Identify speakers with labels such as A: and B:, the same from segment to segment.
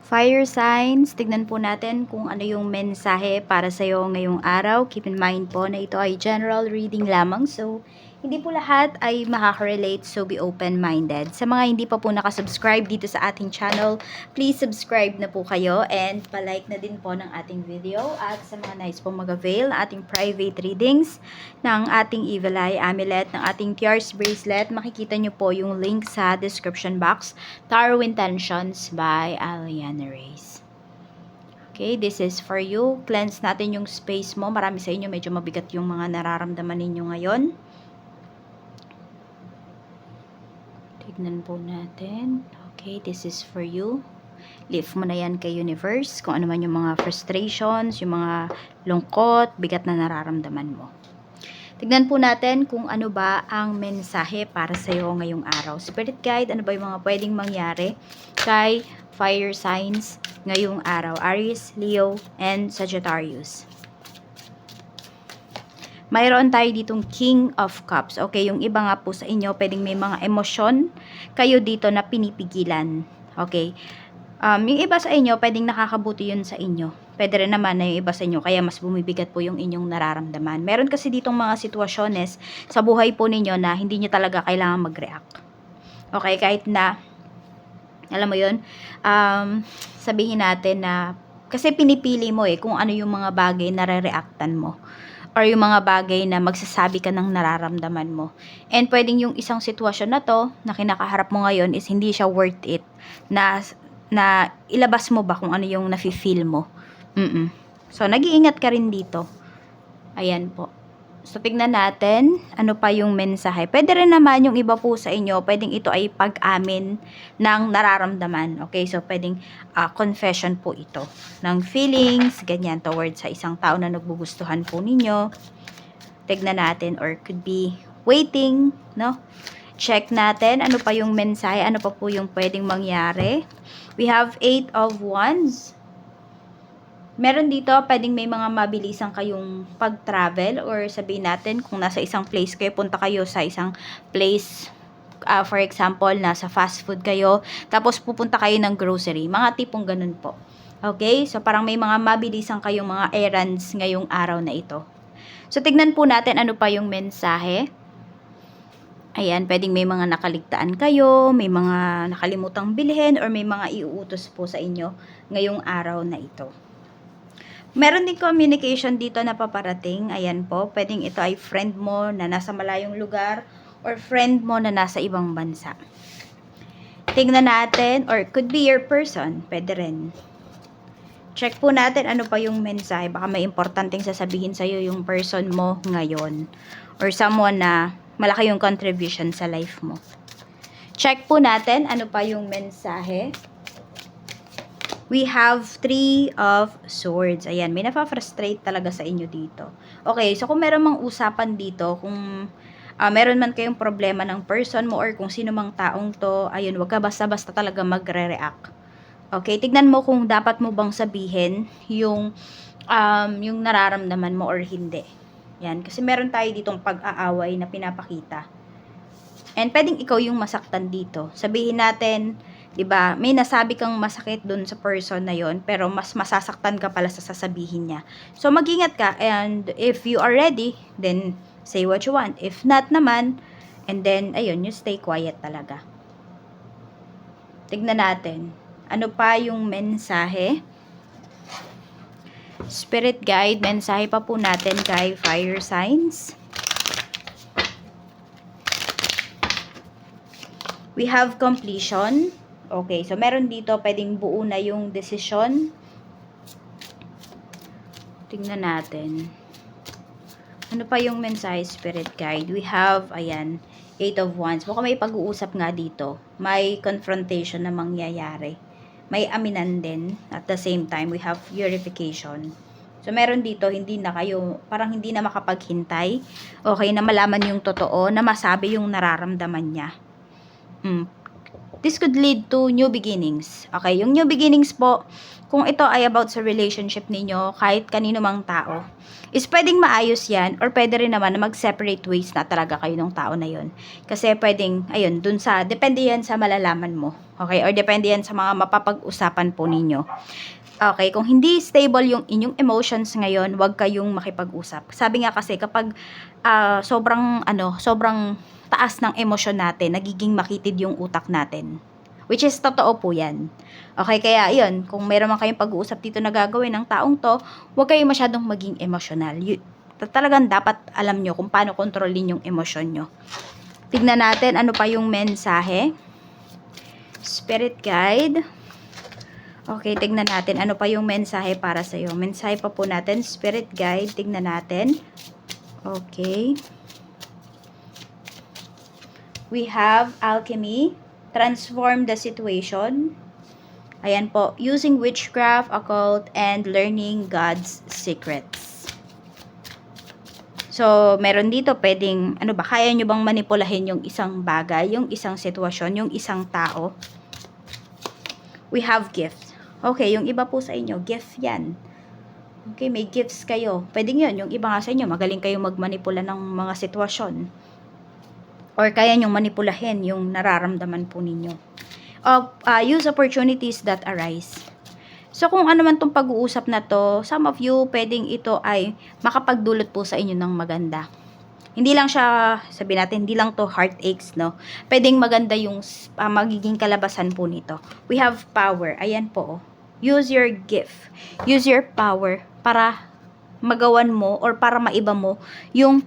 A: Fire signs, tignan po natin kung ano yung mensahe para sa'yo ngayong araw. Keep in mind po na ito ay general reading lamang. So, hindi po lahat ay makaka-relate. So, be open-minded. Sa mga hindi pa po nakasubscribe dito sa ating channel, please subscribe na po kayo and palike na din po ng ating video. At sa mga nice po mag-avail na ating private readings ng ating Evil Eye Amulet, ng ating Tears Bracelet, makikita nyo po yung link sa description box. Tarot Intentions by Aliana Reyes. Okay, this is for you. Cleanse natin yung space mo. Marami sa inyo medyo mabigat yung mga nararamdaman ninyo ngayon. Tignan po natin. Okay, this is for you. Lift mo na yan kay universe. Kung ano man yung mga frustrations, yung mga lungkot, bigat na nararamdaman mo. Tignan po natin kung ano ba ang mensahe para sa iyo ngayong araw. Spirit guide, ano ba yung mga pwedeng mangyari kay fire signs ngayong araw? Aries, Leo, and Sagittarius. Mayroon tayo ditong King of Cups. Okay, yung iba nga po sa inyo, pwedeng may mga emosyon kayo dito na pinipigilan. Okay. Yung iba sa inyo, pwedeng nakakabuti yun sa inyo. Pwede rin naman na yung iba sa inyo, kaya mas bumibigat po yung inyong nararamdaman. Meron kasi ditong mga sitwasyones sa buhay po ninyo na hindi nyo talaga kailangan mag-react. Okay, kahit na, alam mo yun, sabihin natin na, kasi pinipili mo kung ano yung mga bagay na re-reactan mo. Or yung mga bagay na magsasabi ka ng nararamdaman mo. And pwedeng yung isang sitwasyon na to, na kinakaharap mo ngayon is hindi siya worth it. Na ilabas mo ba kung ano yung nafe-feel mo. So, nag-iingat ka rin dito. Ayan po. So, tignan natin ano pa yung mensahe. Pwede rin naman yung iba po sa inyo, pwedeng ito ay pag-amin ng nararamdaman. Okay, so pwedeng confession po ito ng feelings, ganyan, towards sa isang tao na nagbugustuhan po ninyo. Tignan natin, or could be waiting, no? Check natin ano pa yung mensahe, ano pa po yung pwedeng mangyari. We have 8 of Wands. Meron dito, pwedeng may mga mabilisang kayong pag-travel, or sabihin natin kung nasa isang place kayo, punta kayo sa isang place, for example, nasa fast food kayo, tapos pupunta kayo ng grocery, mga tipong ganun po. Okay, so parang may mga mabilisang kayong mga errands ngayong araw na ito. So tignan po natin ano pa yung mensahe. Ayan, pwedeng may mga nakaligtaan kayo, may mga nakalimutang bilhin, or may mga iuutos po sa inyo ngayong araw na ito. Meron din communication dito na paparating. Ayan po, pwedeng ito ay friend mo na nasa malayong lugar, or friend mo na nasa ibang bansa. Tingnan natin, or could be your person, pwede rin. Check po natin ano pa yung mensahe. Baka may importanteng sasabihin sa'yo yung person mo ngayon, or someone na malaki yung contribution sa life mo. Check po natin ano pa yung mensahe. We have 3 of Swords. Ayan, may nafa-frustrate talaga sa inyo dito. Okay, so kung meron mang usapan dito, kung meron man kayong problema ng person mo, or kung sino mang taong to, ayun, wag ka basta-basta talaga magre-react. Okay, tignan mo kung dapat mo bang sabihin yung nararamdaman mo or hindi. Yan, kasi meron tayo ditong pag-aaway na pinapakita. And pwedeng ikaw yung masaktan dito. Sabihin natin, 'di ba? May nasabi kang masakit doon sa person na 'yon, pero mas masasaktan ka pala sa sasabihin niya. So mag-ingat ka, and if you are ready, then say what you want. If not naman, and then ayun, you stay quiet talaga. Tignan natin. Ano pa yung mensahe? Spirit guide, mensahe pa po natin kay fire signs. We have completion. Okay, so meron dito, pwedeng buo na yung desisyon. Tingnan natin. Ano pa yung mensahe, Spirit Guide? We have, ayan, 8 of Wands. Mukhang may pag-uusap nga dito. May confrontation na mangyayari. May aminan din. At the same time, we have purification. So, meron dito, hindi na kayo, parang hindi na makapaghintay. Okay, na malaman yung totoo, na masabi yung nararamdaman niya. this could lead to new beginnings. Okay, yung new beginnings po, kung ito ay about sa relationship ninyo, kahit kanino mang tao, is pwedeng maayos yan, or pwede rin naman na mag-separate ways na talaga kayo ng tao na yon. Kasi pwedeng, ayun, dun sa, depende yan sa malalaman mo. Okay, or depende yan sa mga mapapag-usapan po ninyo. Okay, kung hindi stable yung inyong emotions ngayon, huwag kayong makipag-usap. Sabi nga kasi kapag sobrang taas ng emosyon natin, nagiging makitid yung utak natin. Which is totoo po yan. Okay, kaya yun, kung meron man kayong pag-uusap dito na gagawin ng taong to, huwag kayong masyadong maging emotional. Talagang dapat alam nyo kung paano kontrolin yung emosyon nyo. Tignan natin ano pa yung mensahe. Spirit guide. Okay, tignan natin ano pa yung mensahe para sa'yo. Mensahe pa po natin, spirit guide. Tignan natin. Okay. We have alchemy. Transform the situation. Ayan po. Using witchcraft, occult, and learning God's secrets. So, meron dito pwedeng, kaya nyo bang manipulahin yung isang bagay, yung isang sitwasyon, yung isang tao? We have gifts. Okay, yung iba po sa inyo, gift yan. Okay, may gifts kayo. Pwedeng yun, yung iba nga sa inyo, magaling kayong magmanipula ng mga sitwasyon. Or kaya nyong manipulahin yung nararamdaman po ninyo. Use opportunities that arise. So, kung ano man tong pag-uusap na to, some of you, pwedeng ito ay makapagdulot po sa inyo ng maganda. Hindi lang siya, sabi natin, hindi lang to heartaches, no? Pwedeng maganda yung magiging kalabasan po nito. We have power. Ayan po. Use your gift. Use your power para magawan mo or para maiba mo yung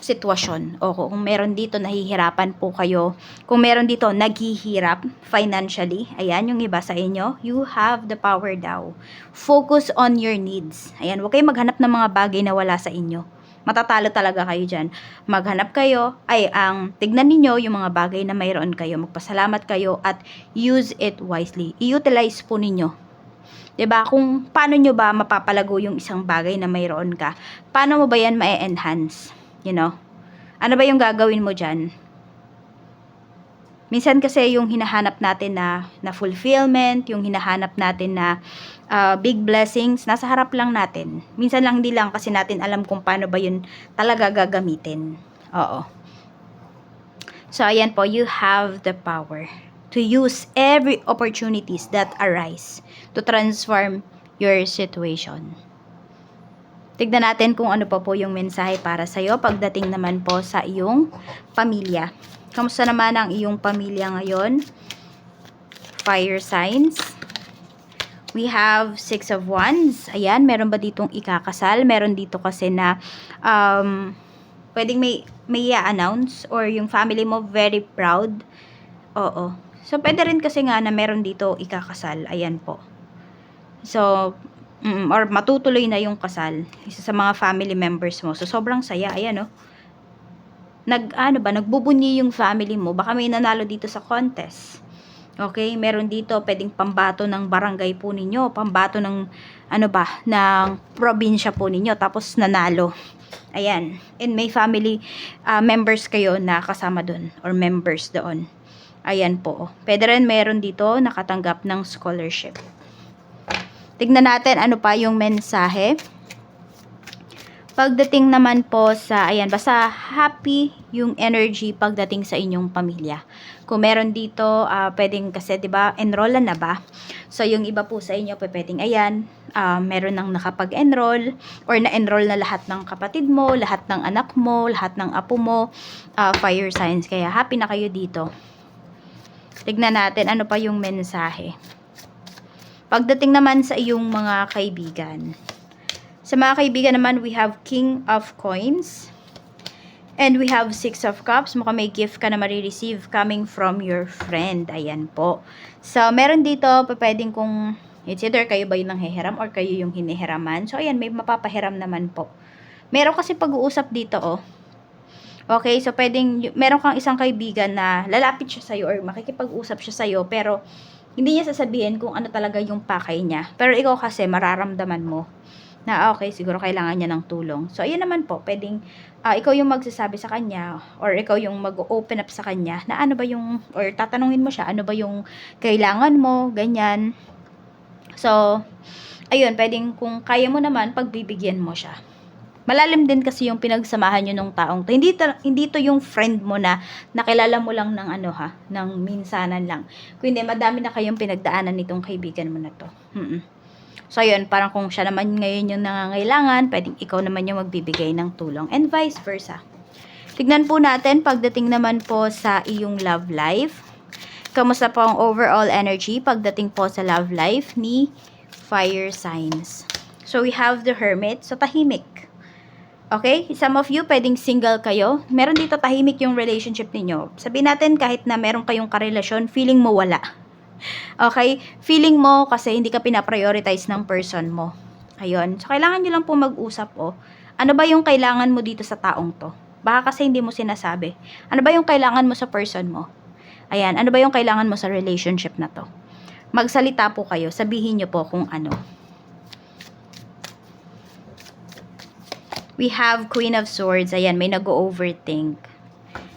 A: sitwasyon. O kung meron dito nahihirapan po kayo, kung meron dito naghihirap financially, ayan yung iba sa inyo, you have the power daw. Focus on your needs. Ayan, huwag kayong maghanap ng mga bagay na wala sa inyo. Matatalo talaga kayo dyan. Maghanap kayo, tignan ninyo yung mga bagay na mayroon kayo. Magpasalamat kayo at use it wisely. I-utilize po ninyo. 'Di ba? Kung paano nyo ba mapapalago yung isang bagay na mayroon ka? Paano mo ba yan ma-enhance? You know? Ano ba yung gagawin mo dyan? Minsan kasi yung hinahanap natin na fulfillment, yung hinahanap natin na big blessings, nasa harap lang natin. Minsan lang, hindi lang kasi natin alam kung paano ba yun talaga gagamitin. Oo. So, ayan po, you have the power to use every opportunities that arise to transform your situation. Tignan natin kung ano pa po yung mensahe para sa'yo pagdating naman po sa iyong pamilya. Kamusta naman ang iyong pamilya ngayon? Fire signs. We have 6 of Wands. Ayan, meron ba ditong ikakasal? Meron dito kasi na pwedeng may i-announce or yung family mo very proud. Oo. So, pwede rin kasi nga na meron dito ikakasal. Ayan po. So, or matutuloy na yung kasal. Isa sa mga family members mo. So, sobrang saya. Ayan, oh. Nagbubunyi yung family mo. Baka may nanalo dito sa contest. Okay, meron dito pwedeng pambato ng barangay po ninyo, pambato ng ng probinsya po ninyo, tapos nanalo. Ayan, and may family members kayo na kasama doon or members doon. Ayan po. Pwede rin meron dito nakatanggap ng scholarship. Tignan natin ano pa yung mensahe. Pagdating naman po sa, ayan, basta happy yung energy pagdating sa inyong pamilya. Kung meron dito, pwedeng kasi, diba, enrollan na ba? So, yung iba po sa inyo, pwedeng, ayan, meron nang nakapag-enroll or na-enroll na lahat ng kapatid mo, lahat ng anak mo, lahat ng apo mo, fire signs. Kaya, happy na kayo dito. Tignan natin, ano pa yung mensahe. Pagdating naman sa iyong mga kaibigan. Sa mga kaibigan naman, we have King of Coins. And we have 6 of Cups. Mukhang may gift ka na marireceive coming from your friend. Ayan po. So, meron dito, pwedeng kung it's either kayo ba yung nanghihiram or kayo yung hinihiraman. So, ayan, may mapapahiram naman po. Meron kasi pag-uusap dito, oh. Okay, so pwedeng, meron kang isang kaibigan na lalapit siya sa'yo or makikipag-usap siya sa'yo, pero hindi niya sasabihin kung ano talaga yung pakay niya. Pero ikaw kasi, mararamdaman mo. na okay, siguro kailangan niya ng tulong. So, ayun naman po, pwedeng ikaw yung magsasabi sa kanya or ikaw yung mag-open up sa kanya na ano ba yung, or tatanungin mo siya, ano ba yung kailangan mo, ganyan. So, ayun, pwedeng kung kaya mo naman, pagbibigyan mo siya. Malalim din kasi yung pinagsamahan nyo nung taong to. Hindi to yung friend mo na nakilala mo lang ng ano ha, ng minsanan lang. Kundi madami na kayong pinagdaanan nitong kaibigan mo na to. So, ayun, parang kung siya naman ngayon yung nangangailangan, pwedeng ikaw naman yung magbibigay ng tulong. And vice versa. Tignan po natin, pagdating naman po sa iyong love life. Kamusta po ang overall energy pagdating po sa love life ni fire signs? So, we have the Hermit. So, tahimik. Okay? Some of you, pwedeng single kayo. Meron dito tahimik yung relationship ninyo. Sabihin natin, kahit na meron kayong karelasyon, feeling mo wala. Okay? Feeling mo kasi hindi ka pinaprioritize ng person mo. Ayun. So, kailangan nyo lang po mag-usap ano ba yung kailangan mo dito sa taong to? Baka kasi hindi mo sinasabi. Ano ba yung kailangan mo sa person mo? Ayan. Ano ba yung kailangan mo sa relationship na to? Magsalita po kayo. Sabihin nyo po kung ano. We have Queen of Swords. Ayan. May nag-overthink.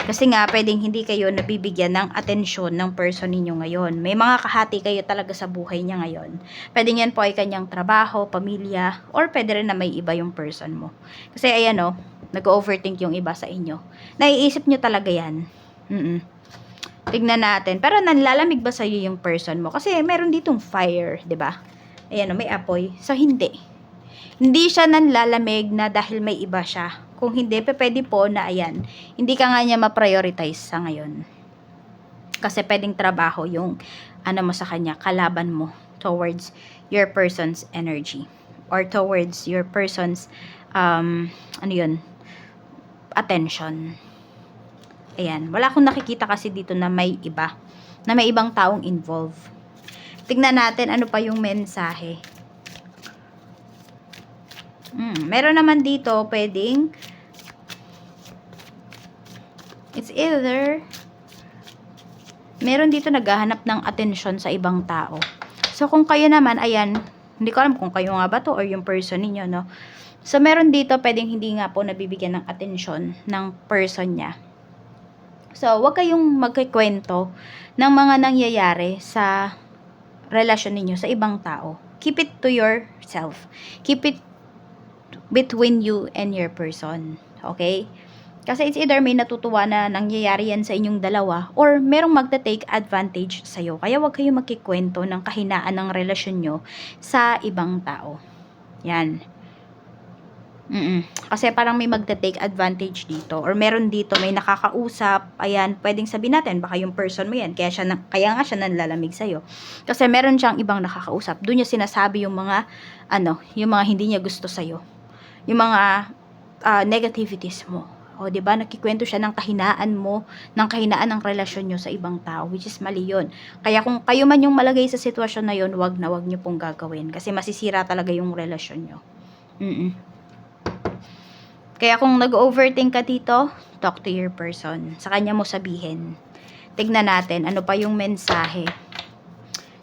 A: Kasi nga, pwedeng hindi kayo nabibigyan ng atensyon ng person ninyo ngayon. May mga kahati kayo talaga sa buhay niya ngayon. Pwedeng yan po ay kanyang trabaho, pamilya, or pwede rin na may iba yung person mo. Kasi ayan nag-overthink yung iba sa inyo. Naiisip nyo talaga yan. Tignan natin. Pero nanlalamig ba sa'yo yung person mo? Kasi meron ditong fire, 'di ba? Ayan may apoy. So, hindi. Hindi siya nanlalamig na dahil may iba siya. Kung hindi, pwede po na ayan, hindi ka nga niya ma-prioritize sa ngayon. Kasi pwedeng trabaho yung mo sa kanya, kalaban mo towards your person's energy. Or towards your person's, attention. Ayan, wala akong nakikita kasi dito na may iba. Na may ibang taong involved. Tignan natin ano pa yung mensahe. Meron naman dito, pwedeng it's either meron dito naghahanap ng atensyon sa ibang tao. So, kung kayo naman, ayan, hindi ko alam kung kayo nga ba to or yung person ninyo, no? So, meron dito, pwedeng hindi nga po nabibigyan ng atensyon ng person niya. So, wag kayong magkikwento ng mga nangyayari sa relasyon ninyo sa ibang tao. Keep it to yourself. Keep it between you and your person. Okay? Kasi it's either may natutuwa na nangyayari yan sa inyong dalawa or merong magta-take advantage sa'yo. Kaya wag kayong magkikwento ng kahinaan ng relasyon nyo sa ibang tao. Yan. Kasi parang may magta-take advantage dito or meron dito may nakakausap, ayan, pwedeng sabihin natin baka yung person mo yan kaya nga siya nanlalamig sa iyo. Kasi meron siyang ibang nakakausap. Doon niya sinasabi yung mga yung mga hindi niya gusto sa iyo. Yung mga negativities mo. O, 'di ba? Nakikwento siya ng kahinaan mo, ng kahinaan ng relasyon niyo sa ibang tao, which is mali 'yon. Kaya kung kayo man yung malagay sa sitwasyon na 'yon, wag niyo pong gagawin kasi masisira talaga yung relasyon niyo. Kaya kung nag-overthink ka dito, talk to your person. Sa kanya mo sabihin. Tignan natin, ano pa yung mensahe.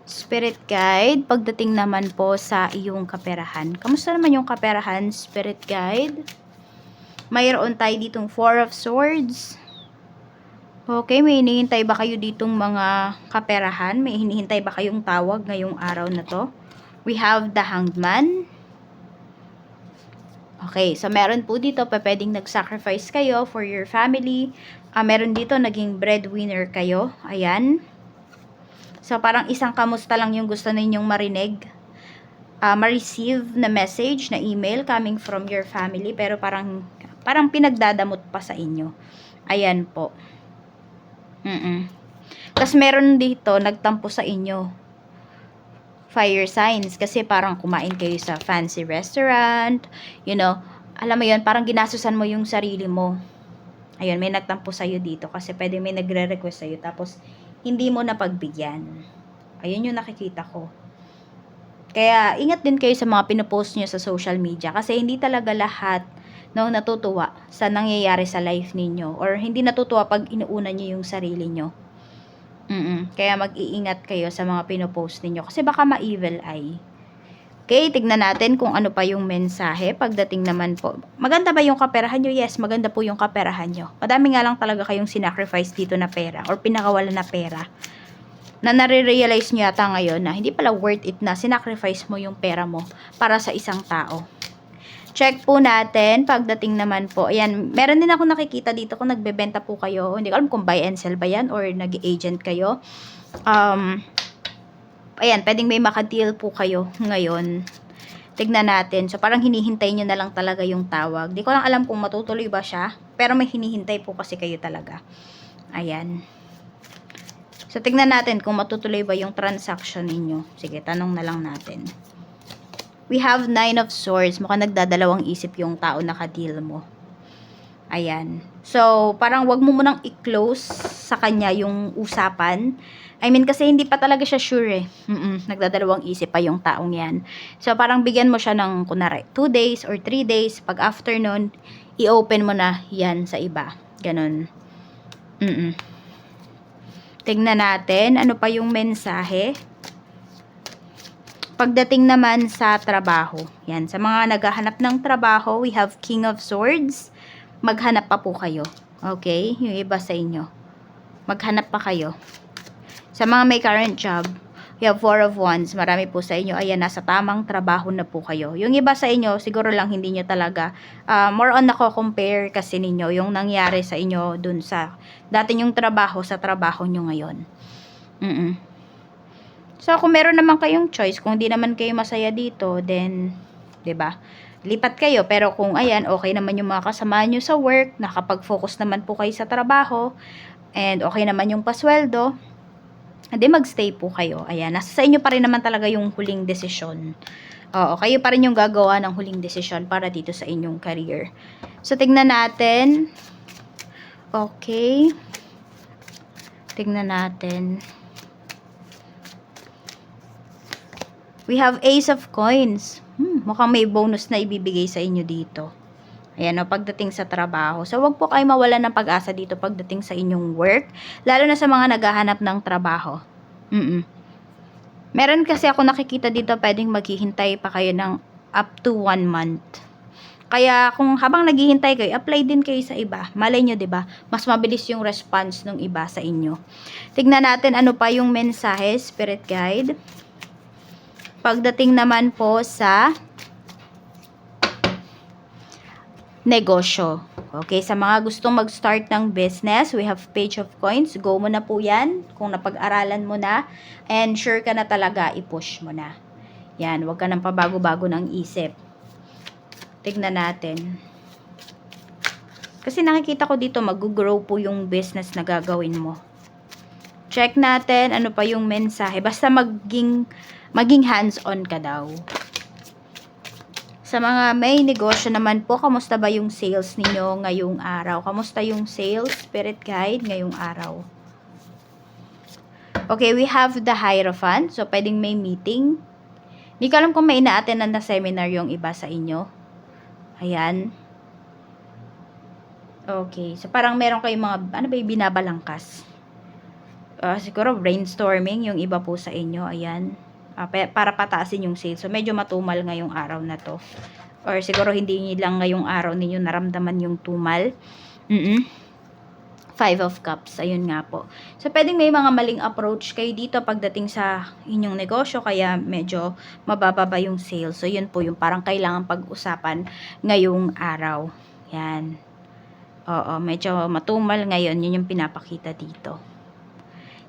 A: Spirit guide, pagdating naman po sa iyong kaperahan. Kamusta naman yung kaperahan, spirit guide? Mayroon tayo ditong Four of Swords. Okay, may hinihintay ba kayo ditong mga kaperahan? May hinihintay ba kayong tawag ngayong araw na to? We have the Hanged Man. Okay, so meron po dito, pwedeng nag-sacrifice kayo for your family. Meron dito, naging breadwinner kayo. Ayan. So, parang isang kamusta lang yung gusto ninyong marinig. Ma-receive na message, na email coming from your family. Pero parang pinagdadamot pa sa inyo. Ayan po. Tapos meron dito, nagtampo sa inyo. Fire signs kasi parang kumain kayo sa fancy restaurant, alam mo yun, parang ginasusan mo yung sarili mo. Ayun, may nagtampo sa'yo dito kasi pwede may nagre-request sa'yo tapos hindi mo napagbigyan. Ayun yung nakikita ko. Kaya ingat din kayo sa mga pinopost nyo sa social media kasi hindi talaga lahat natutuwa sa nangyayari sa life ninyo or hindi natutuwa pag inuuna nyo yung sarili nyo. Kaya mag-iingat kayo sa mga pinopost ninyo kasi baka ma-evil eye. Okay, tignan natin kung ano pa yung mensahe pagdating naman po. Maganda ba yung kaperahan nyo? Yes, maganda po yung kaperahan nyo. Madami nga lang talaga kayong sinacrifice dito na pera or pinakawala na pera. Na nare-realize nyo yata ngayon na hindi pala worth it na sinacrifice mo yung pera mo para sa isang tao. Check po natin pagdating naman po. Ayan, meron din ako nakikita dito kung nagbebenta po kayo. Hindi ko alam kung buy and sell ba yan or nag-agent kayo. Ayan, pwedeng may makadeal po kayo ngayon. Tignan natin. So, parang hinihintay nyo na lang talaga yung tawag. Di ko lang alam kung matutuloy ba siya. Pero may hinihintay po kasi kayo talaga. Ayan. So, tignan natin kung matutuloy ba yung transaction ninyo. Sige, tanong na lang natin. We have 9 of Swords. Mukhang nagdadalawang isip yung tao na ka-deal mo. Ayan. So, parang wag mo munang i-close sa kanya yung usapan. I mean, kasi hindi pa talaga siya sure eh. Nagdadalawang isip pa yung taong yan. So, parang bigyan mo siya ng, kunwari, 2 days or 3 days. Pag after nun, i-open mo na yan sa iba. Ganon. Tingnan natin, ano pa yung mensahe. Pagdating naman sa trabaho. Yan, sa mga naghahanap ng trabaho, we have King of Swords. Maghanap pa po kayo. Okay? Yung iba sa inyo. Maghanap pa kayo. Sa mga may current job, we have 4 of Wands. Marami po sa inyo, ayan, nasa tamang trabaho na po kayo. Yung iba sa inyo, siguro lang hindi nyo talaga, more on nako-compare kasi ninyo yung nangyari sa inyo dun sa dati yung trabaho sa trabaho nyo ngayon. So, kung meron naman kayong choice, kung di naman kayo masaya dito, then, 'di ba? Lipat kayo. Pero kung ayan, okay naman yung mga kasama nyo sa work, nakapag-focus naman po kayo sa trabaho, and okay naman yung pasweldo, hindi magstay po kayo. Ayan, nasa sa inyo pa rin naman talaga yung huling desisyon. Oo, kayo pa rin yung gagawa ng huling desisyon para dito sa inyong career. So, tignan natin. Okay. Tignan natin. We have Ace of Coins. Mukhang may bonus na ibibigay sa inyo dito. Ayan o, pagdating sa trabaho. So, wag po kayo mawala ng pag-asa dito pagdating sa inyong work. Lalo na sa mga naghahanap ng trabaho. Meron kasi ako nakikita dito, pwedeng maghihintay pa kayo ng up to 1 month. Kaya, kung habang naghihintay kayo, apply din kayo sa iba. Malay nyo, diba? Mas mabilis yung response ng iba sa inyo. Tignan natin ano pa yung mensahe, Spirit Guide. Pagdating naman po sa negosyo. Okay, sa mga gustong mag-start ng business, we have Page of Coins. Go mo na po yan kung napag-aralan mo na. And sure ka na talaga, i-push mo na. Yan, huwag ka nang pabago-bago ng isip. Tignan natin. Kasi nakikita ko dito, mag-grow po yung business na gagawin mo. Check natin, ano pa yung mensahe. Basta maging hands-on ka daw. Sa mga may negosyo naman po, kamusta ba yung sales ninyo ngayong araw? Kamusta yung sales, Spirit Guide, ngayong araw? Okay, we have the Hierophant. So, pwedeng may meeting. Hindi ko alam kung may ina-attendan na seminar yung iba sa inyo. Ayan. Okay, so parang meron kayong mga, ano ba yung binabalangkas? Siguro brainstorming yung iba po sa inyo. Ayan. Para pataasin yung sales. So, medyo matumal ngayong araw na to. Or siguro hindi lang ngayong araw ninyo naramdaman yung tumal. 5 of Cups. Ayun nga po. So, pwedeng may mga maling approach kayo dito pagdating sa inyong negosyo. Kaya medyo mabababa yung sales. So, yun po yung parang kailangan pag-usapan ngayong araw. Yan. Oo, medyo matumal ngayon. Yun yung pinapakita dito.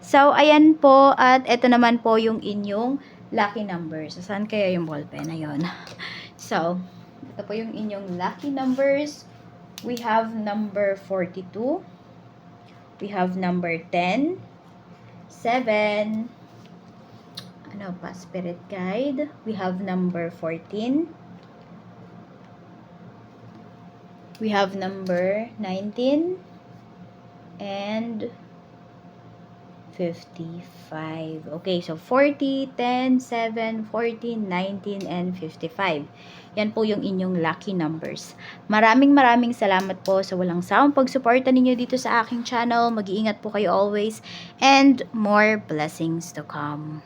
A: So, ayan po. At ito naman po yung inyong lucky numbers. Saan kaya yung ballpen? Ayun. So, ito po yung inyong lucky numbers. We have number 42. We have number 10. 7. Ano pa? Spirit Guide. We have number 14. We have number 19. And 55. Okay, so 40, 10, 7, 14, 19, and 55. Yan po yung inyong lucky numbers. Maraming salamat po sa walang sawang pagsuporta ninyo dito sa aking channel. Mag-iingat po kayo always and more blessings to come.